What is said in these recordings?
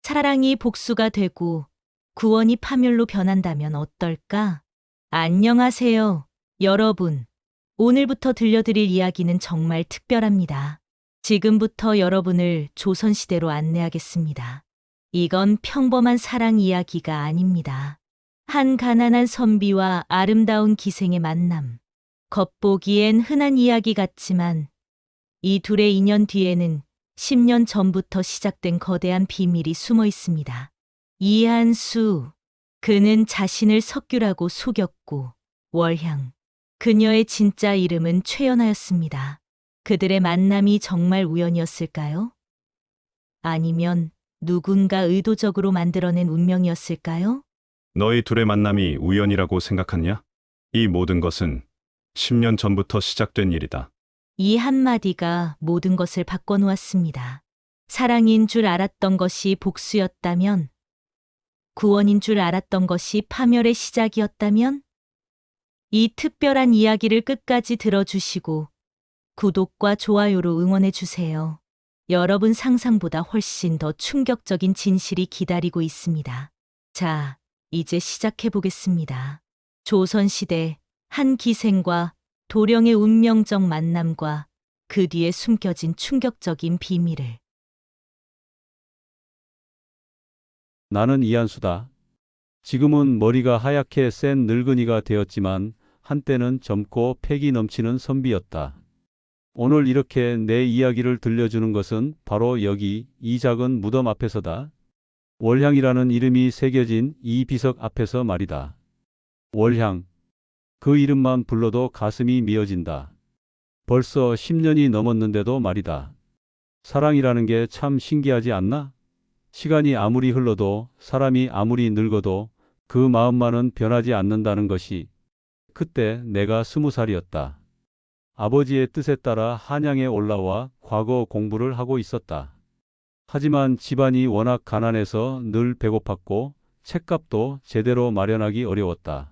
사랑이 복수가 되고 구원이 파멸로 변한다면 어떨까? 안녕하세요, 여러분. 오늘부터 들려드릴 이야기는 정말 특별합니다. 지금부터 여러분을 조선시대로 안내하겠습니다. 이건 평범한 사랑 이야기가 아닙니다. 한 가난한 선비와 아름다운 기생의 만남. 겉보기엔 흔한 이야기 같지만 이 둘의 인연 뒤에는 10년 전부터 시작된 거대한 비밀이 숨어 있습니다. 이한수. 그는 자신을 석규라고 속였고, 월향. 그녀의 진짜 이름은 최연아였습니다. 그들의 만남이 정말 우연이었을까요? 아니면 누군가 의도적으로 만들어낸 운명이었을까요? 너희 둘의 만남이 우연이라고 생각하냐? 이 모든 것은 10년 전부터 시작된 일이다. 이 한마디가 모든 것을 바꿔놓았습니다. 사랑인 줄 알았던 것이 복수였다면, 구원인 줄 알았던 것이 파멸의 시작이었다면, 이 특별한 이야기를 끝까지 들어주시고 구독과 좋아요로 응원해주세요. 여러분 상상보다 훨씬 더 충격적인 진실이 기다리고 있습니다. 자, 이제 시작해보겠습니다. 조선시대 한 기생과 도령의 운명적 만남과 그 뒤에 숨겨진 충격적인 비밀을. 나는 이한수다. 지금은 머리가 하얗게 센 늙은이가 되었지만 한때는 젊고 패기 넘치는 선비였다. 오늘 이렇게 내 이야기를 들려주는 것은 바로 여기 이 작은 무덤 앞에서다. 월향이라는 이름이 새겨진 이 비석 앞에서 말이다. 월향. 그 이름만 불러도 가슴이 미어진다. 벌써 10년이 넘었는데도 말이다. 사랑이라는 게 참 신기하지 않나? 시간이 아무리 흘러도 사람이 아무리 늙어도 그 마음만은 변하지 않는다는 것이. 그때 내가 20살이었다. 아버지의 뜻에 따라 한양에 올라와 과거 공부를 하고 있었다. 하지만 집안이 워낙 가난해서 늘 배고팠고 책값도 제대로 마련하기 어려웠다.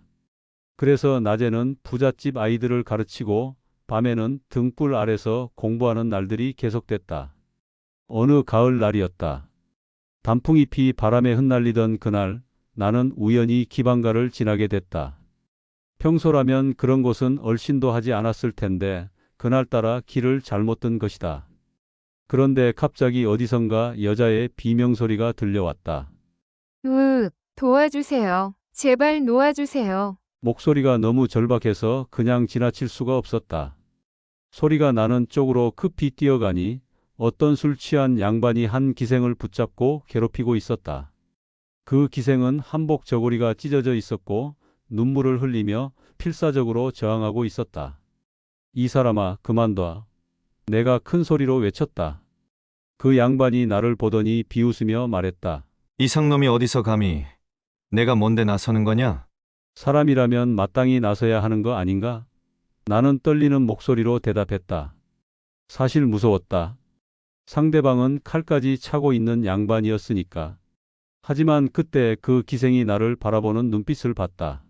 그래서 낮에는 부잣집 아이들을 가르치고 밤에는 등불 아래서 공부하는 날들이 계속됐다. 어느 가을 날이었다. 단풍잎이 바람에 흩날리던 그날 나는 우연히 기방가를 지나게 됐다. 평소라면 그런 곳은 얼씬도 하지 않았을 텐데 그날따라 길을 잘못 든 것이다. 그런데 갑자기 어디선가 여자의 비명소리가 들려왔다. 도와주세요. 제발 놓아주세요. 목소리가 너무 절박해서 그냥 지나칠 수가 없었다. 소리가 나는 쪽으로 급히 뛰어가니 어떤 술 취한 양반이 한 기생을 붙잡고 괴롭히고 있었다. 그 기생은 한복 저고리가 찢어져 있었고 눈물을 흘리며 필사적으로 저항하고 있었다. 이 사람아, 그만둬. 내가 큰 소리로 외쳤다. 그 양반이 나를 보더니 비웃으며 말했다. 이상놈이 어디서 감히 내가 뭔데 나서는 거냐? 사람이라면 마땅히 나서야 하는 거 아닌가? 나는 떨리는 목소리로 대답했다. 사실 무서웠다. 상대방은 칼까지 차고 있는 양반이었으니까. 하지만 그때 그 기생이 나를 바라보는 눈빛을 봤다.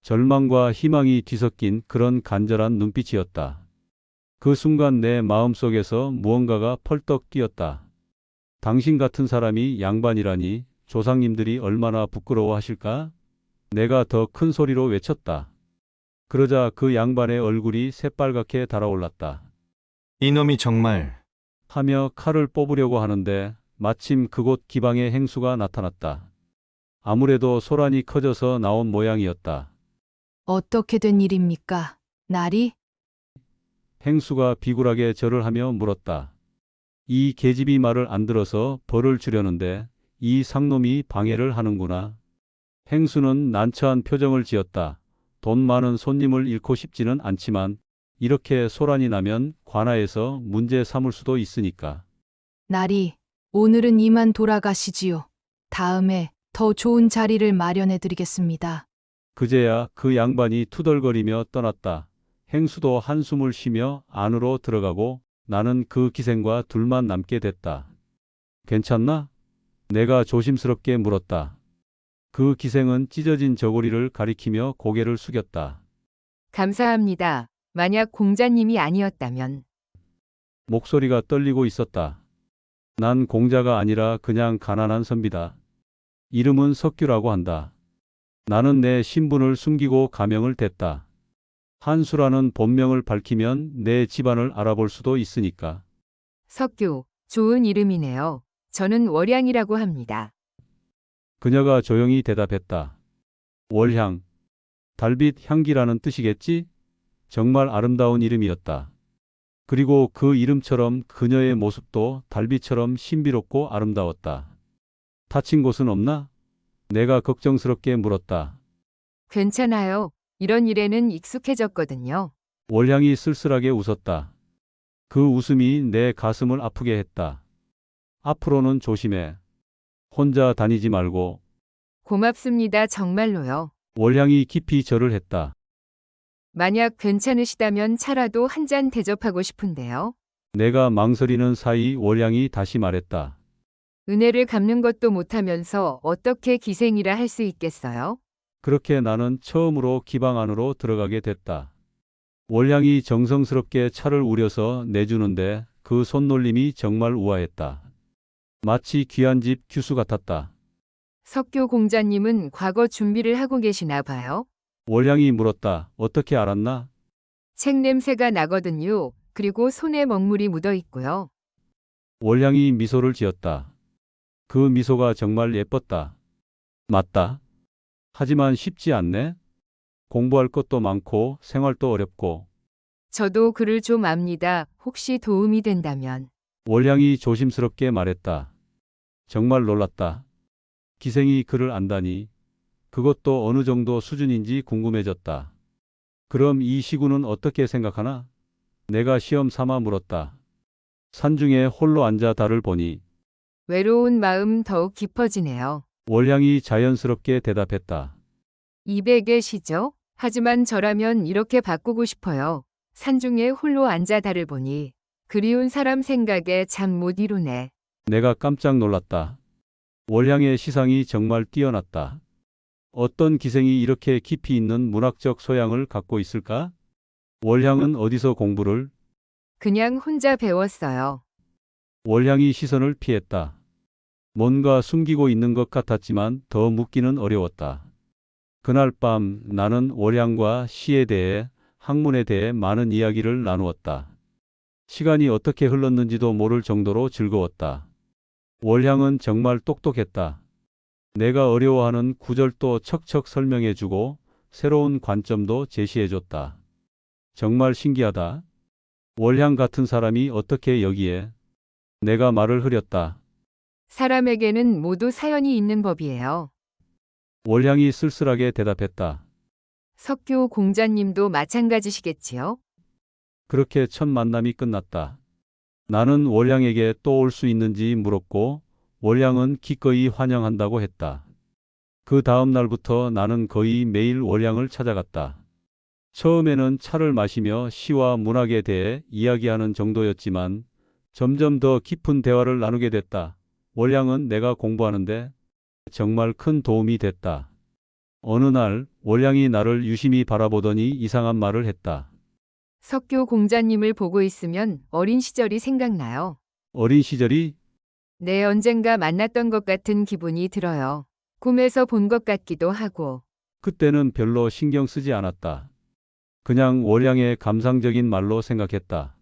절망과 희망이 뒤섞인 그런 간절한 눈빛이었다. 그 순간 내 마음속에서 무언가가 펄떡 뛰었다. 당신 같은 사람이 양반이라니 조상님들이 얼마나 부끄러워하실까? 내가 더 큰 소리로 외쳤다. 그러자 그 양반의 얼굴이 새빨갛게 달아올랐다. 이놈이 정말 하며 칼을 뽑으려고 하는데 마침 그곳 기방에 행수가 나타났다. 아무래도 소란이 커져서 나온 모양이었다. 어떻게 된 일입니까? 날이? 행수가 비굴하게 절을 하며 물었다. 이 계집이 말을 안 들어서 벌을 주려는데 이 상놈이 방해를 하는구나. 행수는 난처한 표정을 지었다. 돈 많은 손님을 잃고 싶지는 않지만 이렇게 소란이 나면 관아에서 문제 삼을 수도 있으니까. 날이, 오늘은 이만 돌아가시지요. 다음에 더 좋은 자리를 마련해 드리겠습니다. 그제야 그 양반이 투덜거리며 떠났다. 행수도 한숨을 쉬며 안으로 들어가고 나는 그 기생과 둘만 남게 됐다. 괜찮나? 내가 조심스럽게 물었다. 그 기생은 찢어진 저고리를 가리키며 고개를 숙였다. 감사합니다. 만약 공자님이 아니었다면. 목소리가 떨리고 있었다. 난 공자가 아니라 그냥 가난한 선비다. 이름은 석규라고 한다. 나는 내 신분을 숨기고 가명을 댔다. 한수라는 본명을 밝히면 내 집안을 알아볼 수도 있으니까. 석규, 좋은 이름이네요. 저는 월양이라고 합니다. 그녀가 조용히 대답했다. 월향, 달빛 향기라는 뜻이겠지? 정말 아름다운 이름이었다. 그리고 그 이름처럼 그녀의 모습도 달빛처럼 신비롭고 아름다웠다. 다친 곳은 없나? 내가 걱정스럽게 물었다. 괜찮아요. 이런 일에는 익숙해졌거든요. 월향이 쓸쓸하게 웃었다. 그 웃음이 내 가슴을 아프게 했다. 앞으로는 조심해. 혼자 다니지 말고. 고맙습니다. 정말로요. 월향이 깊이 절을 했다. 만약 괜찮으시다면 차라도 한 잔 대접하고 싶은데요. 내가 망설이는 사이 월향이 다시 말했다. 은혜를 갚는 것도 못하면서 어떻게 기생이라 할 수 있겠어요? 그렇게 나는 처음으로 기방 안으로 들어가게 됐다. 월향이 정성스럽게 차를 우려서 내주는데 그 손놀림이 정말 우아했다. 마치 귀한 집 규수 같았다. 석교 공자님은 과거 준비를 하고 계시나 봐요. 월향이 물었다. 어떻게 알았나? 책 냄새가 나거든요. 그리고 손에 먹물이 묻어 있고요. 월향이 미소를 지었다. 그 미소가 정말 예뻤다. 맞다. 하지만 쉽지 않네. 공부할 것도 많고 생활도 어렵고. 저도 글을 좀 압니다. 혹시 도움이 된다면. 월향이 조심스럽게 말했다. 정말 놀랐다. 기생이 글을 안다니. 그것도 어느 정도 수준인지 궁금해졌다. 그럼 이 시구는 어떻게 생각하나? 내가 시험 삼아 물었다. 산중에 홀로 앉아 달을 보니 외로운 마음 더욱 깊어지네요. 월향이 자연스럽게 대답했다. 입에 계시죠? 하지만 저라면 이렇게 바꾸고 싶어요. 산중에 홀로 앉아 달을 보니 그리운 사람 생각에 잠 못 이루네. 내가 깜짝 놀랐다. 월향의 시상이 정말 뛰어났다. 어떤 기생이 이렇게 깊이 있는 문학적 소양을 갖고 있을까? 월향은 어디서 공부를? 그냥 혼자 배웠어요. 월향이 시선을 피했다. 뭔가 숨기고 있는 것 같았지만 더 묻기는 어려웠다. 그날 밤 나는 월향과 시에 대해, 학문에 대해 많은 이야기를 나누었다. 시간이 어떻게 흘렀는지도 모를 정도로 즐거웠다. 월향은 정말 똑똑했다. 내가 어려워하는 구절도 척척 설명해주고 새로운 관점도 제시해줬다. 정말 신기하다. 월향 같은 사람이 어떻게 여기에? 내가 말을 흐렸다. 사람에게는 모두 사연이 있는 법이에요. 월향이 쓸쓸하게 대답했다. 석교 공자님도 마찬가지시겠지요? 그렇게 첫 만남이 끝났다. 나는 월향에게 또 올 수 있는지 물었고 월향은 기꺼이 환영한다고 했다. 그 다음 날부터 나는 거의 매일 월향을 찾아갔다. 처음에는 차를 마시며 시와 문학에 대해 이야기하는 정도였지만 점점 더 깊은 대화를 나누게 됐다. 월향은 내가 공부하는데 정말 큰 도움이 됐다. 어느 날 월향이 나를 유심히 바라보더니 이상한 말을 했다. 석교 공자님을 보고 있으면 어린 시절이 생각나요. 어린 시절이? 네, 언젠가 만났던 것 같은 기분이 들어요. 꿈에서 본 것 같기도 하고. 그때는 별로 신경 쓰지 않았다. 그냥 월향의 감상적인 말로 생각했다.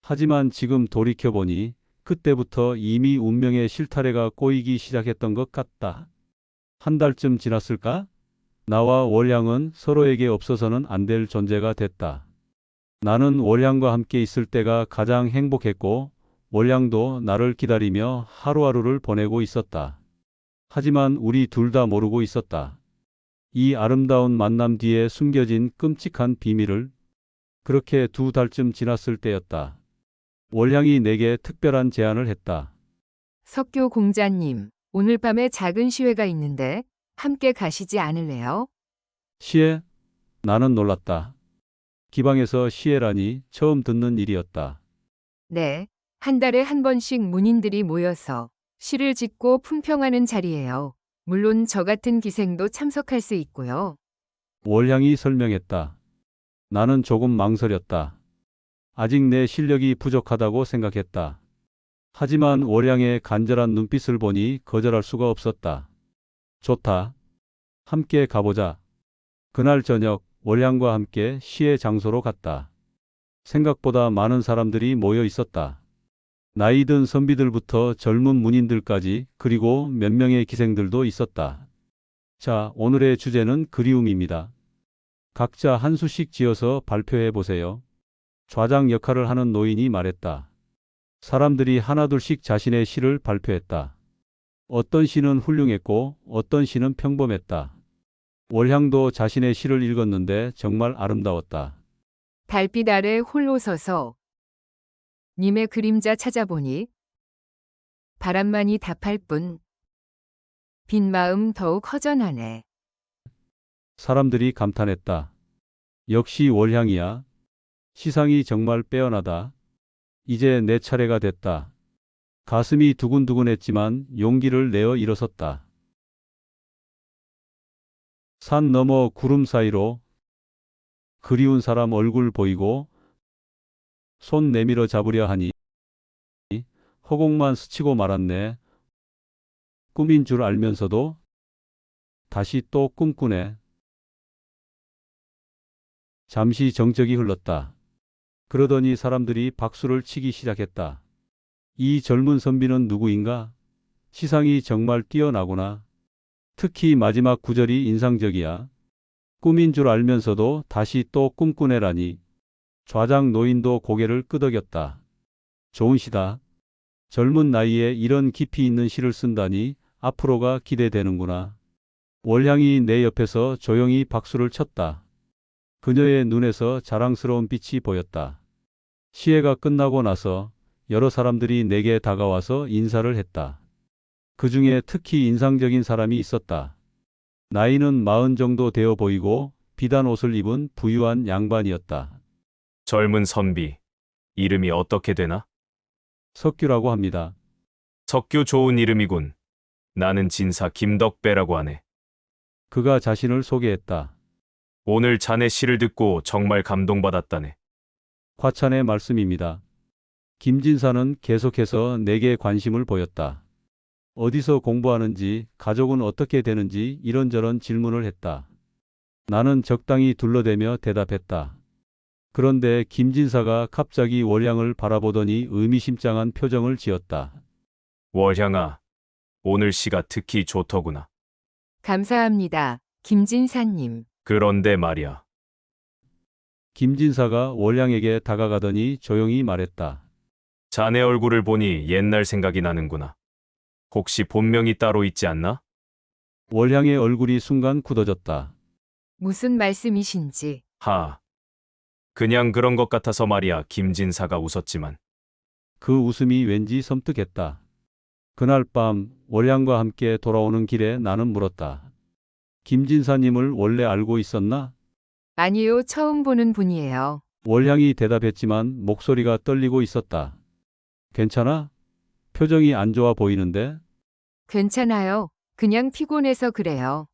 하지만 지금 돌이켜보니 그때부터 이미 운명의 실타래가 꼬이기 시작했던 것 같다. 한 달쯤 지났을까? 나와 월향은 서로에게 없어서는 안 될 존재가 됐다. 나는 월향과 함께 있을 때가 가장 행복했고 월향도 나를 기다리며 하루하루를 보내고 있었다. 하지만 우리 둘 다 모르고 있었다. 이 아름다운 만남 뒤에 숨겨진 끔찍한 비밀을. 그렇게 2달쯤 지났을 때였다. 월향이 내게 특별한 제안을 했다. 석교 공자님, 오늘 밤에 작은 시회가 있는데 함께 가시지 않을래요? 시에? 나는 놀랐다. 기방에서 시에라니 처음 듣는 일이었다. 네, 한 달에 한 번씩 문인들이 모여서 시를 짓고 품평하는 자리예요. 물론 저 같은 기생도 참석할 수 있고요. 월향이 설명했다. 나는 조금 망설였다. 아직 내 실력이 부족하다고 생각했다. 하지만 월양의 간절한 눈빛을 보니 거절할 수가 없었다. 좋다. 함께 가보자. 그날 저녁 월양과 함께 시의 장소로 갔다. 생각보다 많은 사람들이 모여 있었다. 나이 든 선비들부터 젊은 문인들까지 그리고 몇 명의 기생들도 있었다. 자, 오늘의 주제는 그리움입니다. 각자 한 수씩 지어서 발표해 보세요. 좌장 역할을 하는 노인이 말했다. 사람들이 하나둘씩 자신의 시를 발표했다. 어떤 시는 훌륭했고 어떤 시는 평범했다. 월향도 자신의 시를 읽었는데 정말 아름다웠다. 달빛 아래 홀로 서서 님의 그림자 찾아보니 바람만이 답할 뿐 빈 마음 더욱 허전하네. 사람들이 감탄했다. 역시 월향이야. 시상이 정말 빼어나다. 이제 내 차례가 됐다. 가슴이 두근두근했지만 용기를 내어 일어섰다. 산 너머 구름 사이로 그리운 사람 얼굴 보이고 손 내밀어 잡으려 하니 허공만 스치고 말았네. 꿈인 줄 알면서도 다시 또 꿈꾸네. 잠시 정적이 흘렀다. 그러더니 사람들이 박수를 치기 시작했다. 이 젊은 선비는 누구인가? 시상이 정말 뛰어나구나. 특히 마지막 구절이 인상적이야. 꿈인 줄 알면서도 다시 또 꿈꾸네라니. 좌장 노인도 고개를 끄덕였다. 좋은 시다. 젊은 나이에 이런 깊이 있는 시를 쓴다니 앞으로가 기대되는구나. 월향이 내 옆에서 조용히 박수를 쳤다. 그녀의 눈에서 자랑스러운 빛이 보였다. 시해가 끝나고 나서 여러 사람들이 내게 다가와서 인사를 했다. 그 중에 특히 인상적인 사람이 있었다. 나이는 40 정도 되어 보이고 비단 옷을 입은 부유한 양반이었다. 젊은 선비, 이름이 어떻게 되나? 석규라고 합니다. 석규 좋은 이름이군. 나는 진사 김덕배라고 하네. 그가 자신을 소개했다. 오늘 자네 시를 듣고 정말 감동받았다네. 과찬의 말씀입니다. 김진사는 계속해서 내게 관심을 보였다. 어디서 공부하는지, 가족은 어떻게 되는지 이런저런 질문을 했다. 나는 적당히 둘러대며 대답했다. 그런데 김진사가 갑자기 월향을 바라보더니 의미심장한 표정을 지었다. 월향아, 오늘 시가 특히 좋더구나. 감사합니다. 김진사님. 그런데 말이야. 김진사가 월향에게 다가가더니 조용히 말했다. 자네 얼굴을 보니 옛날 생각이 나는구나. 혹시 본명이 따로 있지 않나? 월향의 얼굴이 순간 굳어졌다. 무슨 말씀이신지. 하. 그냥 그런 것 같아서 말이야. 김진사가 웃었지만. 그 웃음이 왠지 섬뜩했다. 그날 밤 월향과 함께 돌아오는 길에 나는 물었다. 김진사님을 원래 알고 있었나? 아니요, 처음 보는 분이에요. 월향이 대답했지만 목소리가 떨리고 있었다. 괜찮아? 표정이 안 좋아 보이는데? 괜찮아요. 그냥 피곤해서 그래요.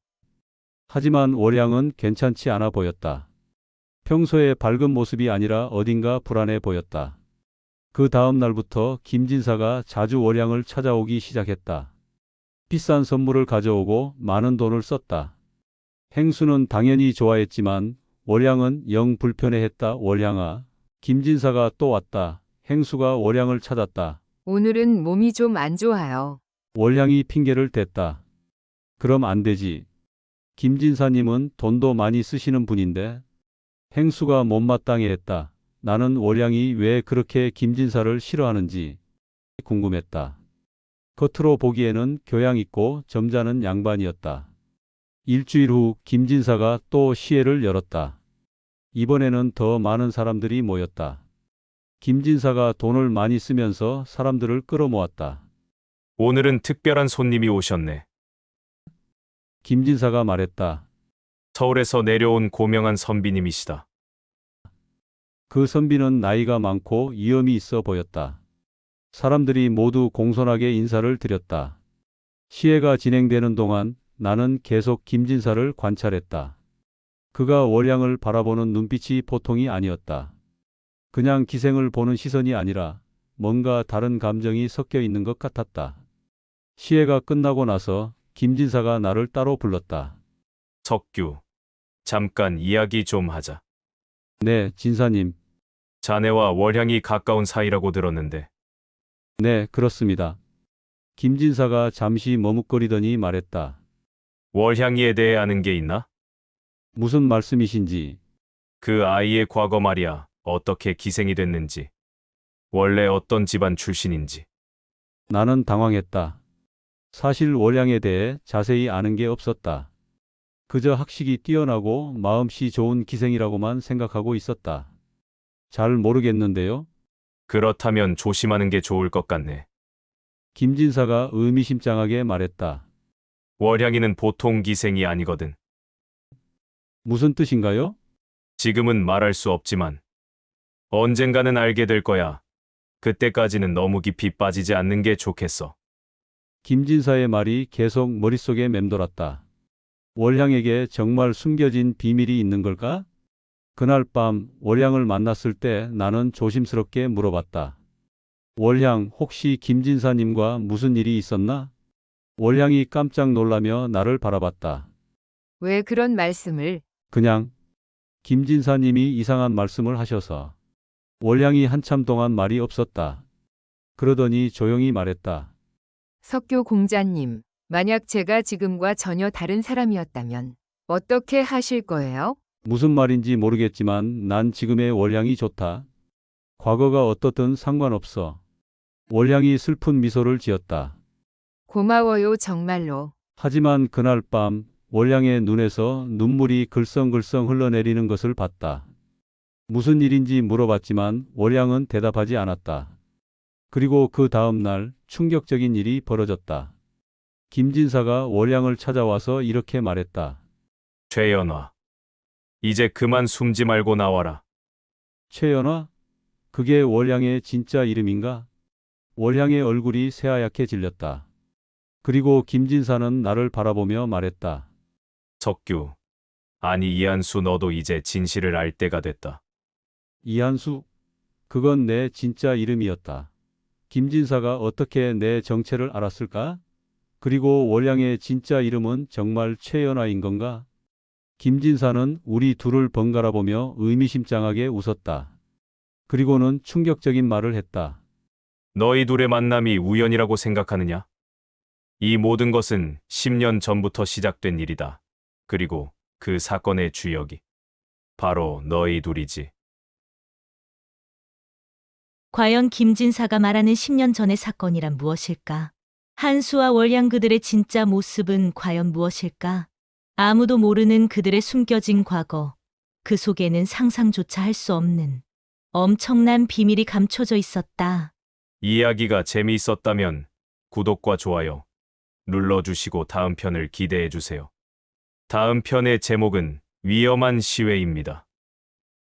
하지만 월향은 괜찮지 않아 보였다. 평소의 밝은 모습이 아니라 어딘가 불안해 보였다. 그 다음 날부터 김진사가 자주 월향을 찾아오기 시작했다. 비싼 선물을 가져오고 많은 돈을 썼다. 행수는 당연히 좋아했지만 월향은 영 불편해했다. 월향아, 김진사가 또 왔다. 행수가 월향을 찾았다. 오늘은 몸이 좀 안 좋아요. 월향이 핑계를 댔다. 그럼 안 되지. 김진사님은 돈도 많이 쓰시는 분인데. 행수가 못마땅해 했다. 나는 월향이 왜 그렇게 김진사를 싫어하는지 궁금했다. 겉으로 보기에는 교양 있고 점잖은 양반이었다. 일주일 후 김진사가 또 시해를 열었다. 이번에는 더 많은 사람들이 모였다. 김진사가 돈을 많이 쓰면서 사람들을 끌어모았다. 오늘은 특별한 손님이 오셨네. 김진사가 말했다. 서울에서 내려온 고명한 선비님이시다. 그 선비는 나이가 많고 위엄이 있어 보였다. 사람들이 모두 공손하게 인사를 드렸다. 시해가 진행되는 동안 나는 계속 김진사를 관찰했다. 그가 월향을 바라보는 눈빛이 보통이 아니었다. 그냥 기생을 보는 시선이 아니라 뭔가 다른 감정이 섞여 있는 것 같았다. 시해가 끝나고 나서 김진사가 나를 따로 불렀다. 석규, 잠깐 이야기 좀 하자. 네, 진사님. 자네와 월향이 가까운 사이라고 들었는데 네, 그렇습니다. 김진사가 잠시 머뭇거리더니 말했다. 월향이에 대해 아는 게 있나? 무슨 말씀이신지. 그 아이의 과거 말이야. 어떻게 기생이 됐는지. 원래 어떤 집안 출신인지. 나는 당황했다. 사실 월양에 대해 자세히 아는 게 없었다. 그저 학식이 뛰어나고 마음씨 좋은 기생이라고만 생각하고 있었다. 잘 모르겠는데요. 그렇다면 조심하는 게 좋을 것 같네. 김진사가 의미심장하게 말했다. 월향이는 보통 기생이 아니거든. 무슨 뜻인가요? 지금은 말할 수 없지만 언젠가는 알게 될 거야. 그때까지는 너무 깊이 빠지지 않는 게 좋겠어. 김진사의 말이 계속 머릿속에 맴돌았다. 월향에게 정말 숨겨진 비밀이 있는 걸까? 그날 밤 월향을 만났을 때 나는 조심스럽게 물어봤다. 월향, 혹시 김진사님과 무슨 일이 있었나? 월향이 깜짝 놀라며 나를 바라봤다. 왜 그런 말씀을? 그냥 김진사님이 이상한 말씀을 하셔서. 월향이 한참 동안 말이 없었다. 그러더니 조용히 말했다. 석교 공자님, 만약 제가 지금과 전혀 다른 사람이었다면 어떻게 하실 거예요? 무슨 말인지 모르겠지만 난 지금의 월향이 좋다. 과거가 어떻든 상관없어. 월향이 슬픈 미소를 지었다. 고마워요, 정말로. 하지만 그날 밤 월향의 눈에서 눈물이 글썽글썽 흘러내리는 것을 봤다. 무슨 일인지 물어봤지만 월향은 대답하지 않았다. 그리고 그 다음 날 충격적인 일이 벌어졌다. 김진사가 월향을 찾아와서 이렇게 말했다. 최연화. 이제 그만 숨지 말고 나와라. 최연화? 그게 월향의 진짜 이름인가? 월향의 얼굴이 새하얗게 질렸다. 그리고 김진사는 나를 바라보며 말했다. 석규. 아니 이한수 너도 이제 진실을 알 때가 됐다. 이한수? 그건 내 진짜 이름이었다. 김진사가 어떻게 내 정체를 알았을까? 그리고 월향의 진짜 이름은 정말 최연화인 건가? 김진사는 우리 둘을 번갈아 보며 의미심장하게 웃었다. 그리고는 충격적인 말을 했다. 너희 둘의 만남이 우연이라고 생각하느냐? 이 모든 것은 10년 전부터 시작된 일이다. 그리고 그 사건의 주역이 바로 너희 둘이지. 과연 김진사가 말하는 10년 전의 사건이란 무엇일까? 한수와 월향 그들의 진짜 모습은 과연 무엇일까? 아무도 모르는 그들의 숨겨진 과거. 그 속에는 상상조차 할 수 없는 엄청난 비밀이 감춰져 있었다. 이야기가 재미있었다면 구독과 좋아요 눌러주시고 다음 편을 기대해주세요. 다음 편의 제목은 위험한 시외입니다.